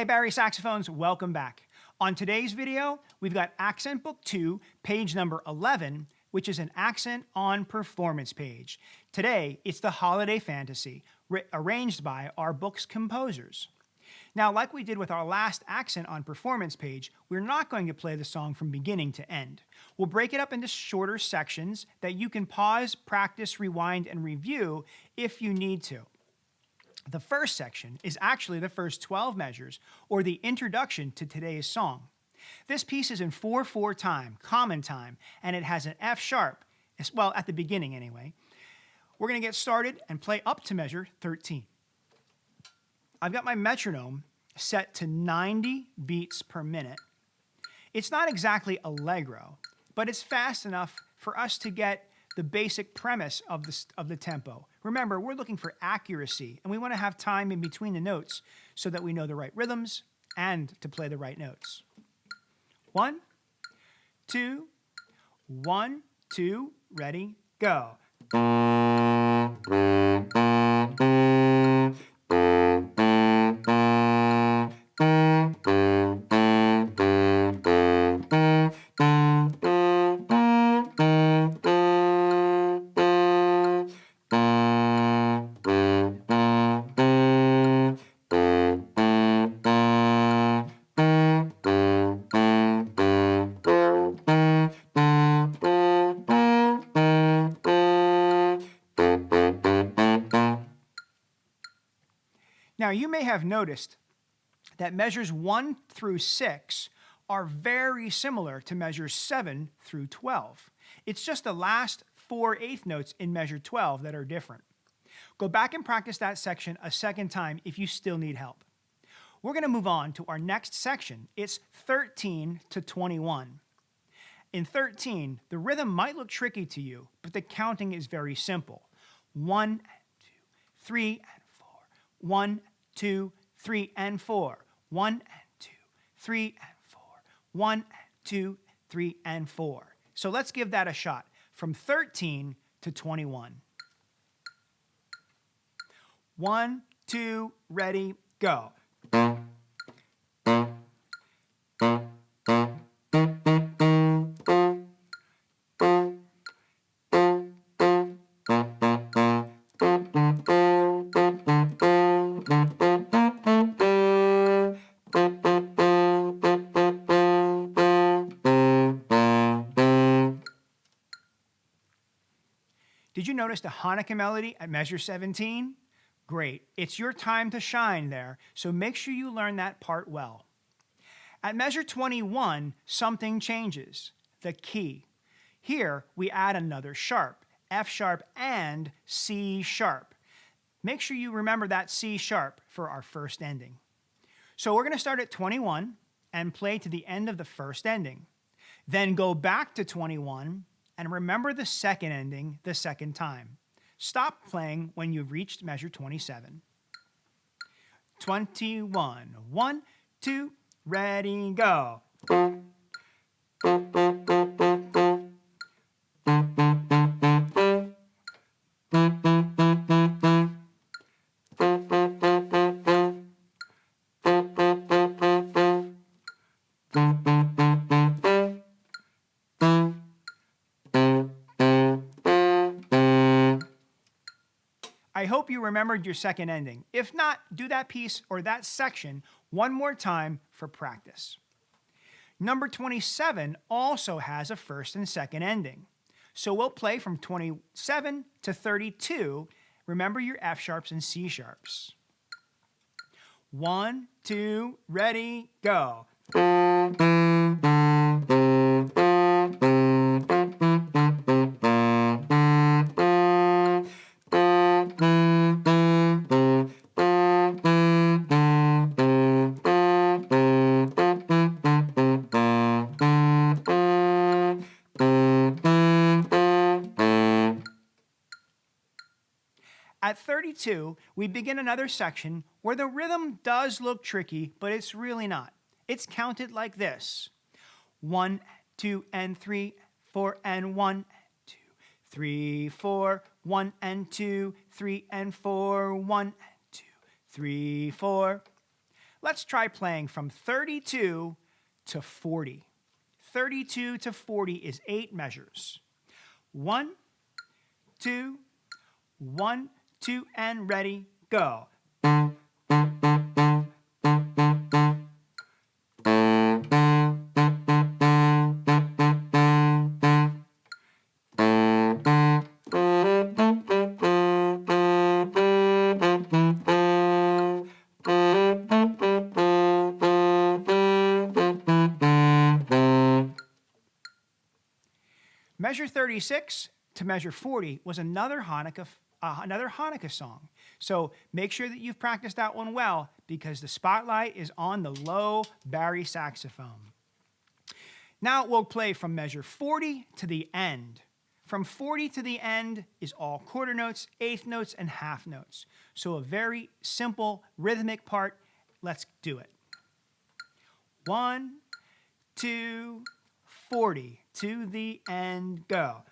Hey Bari Saxophones, welcome back. On today's video, we've got Accent Book 2, page number 11, which is an accent on performance page. Today, it's the Holiday Fantasy, arranged by our book's composers. Now, like we did with our last accent on performance page, we're not going to play the song from beginning to end. We'll break it up into shorter sections that you can pause, practice, rewind, and review if you need to. The first section is actually the first 12 measures, or the introduction to today's song. This piece is in 4/4 time, common time, and it has an F sharp, well, at the beginning anyway. We're going to get started and play up to measure 13. I've got my metronome set to 90 beats per minute. It's not exactly allegro, but it's fast enough for us to get the basic premise of the tempo. Remember, we're looking for accuracy, and we want to have time in between the notes so that we know the right rhythms and to play the right notes. 1, 2, 1, 2, ready, go. Now, you may have noticed that measures 1 through 6 are very similar to measures 7 through 12. It's just the last 4 eighth notes in measure 12 that are different. Go back and practice that section a second time if you still need help. We're going to move on to our next section. It's 13 to 21. In 13, the rhythm might look tricky to you, but the counting is very simple. 1 and 2, 3 and 4. 1, 2, 3, and 4. 1 and 2, 3 and 4. 1 and 2, 3 and 4. So let's give that a shot from 13 to 21. 1, 2, ready, go. Did you notice the Hanukkah melody at measure 17? Great. It's your time to shine there, so make sure you learn that part well. At measure 21, something changes, the key. Here, we add another sharp, F sharp and C sharp. Make sure you remember that C sharp for our first ending. So we're going to start at 21 and play to the end of the first ending. Then go back to 21 and remember the second ending the second time. Stop playing when you've reached measure 27. 21. 1, 2, ready, go. I hope you remembered your second ending. If not, do that piece or that section one more time for practice. Number 27 also has a first and second ending. So we'll play from 27 to 32. Remember your F sharps and C sharps. 1, 2, ready, go. At 32, we begin another section where the rhythm does look tricky, but it's really not. It's counted like this. 1, 2, and 3, 4, and 1, 2, 3, 4, 1 and 2, 3 and 4, 1 and 2, 3, 4. Let's try playing from 32 to 40. 32 to 40 is 8 measures. 1, 2, 1, 2, and ready, go. Measure 36 to measure 40 was another Hanukkah song. So make sure that you've practiced that one well because the spotlight is on the low Bari saxophone. Now we'll play from measure 40 to the end. From 40 to the end is all quarter notes, eighth notes, and half notes. So a very simple rhythmic part. Let's do it. 1, 2, 40 to the end, go.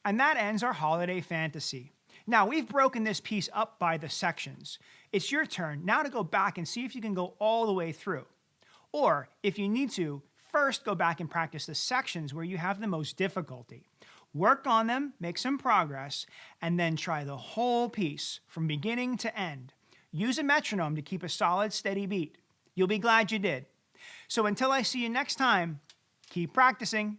And that ends our holiday fantasy. Now, we've broken this piece up by the sections. It's your turn now to go back and see if you can go all the way through. Or, if you need to, first go back and practice the sections where you have the most difficulty. Work on them, make some progress, and then try the whole piece from beginning to end. Use a metronome to keep a solid, steady beat. You'll be glad you did. So until I see you next time, keep practicing.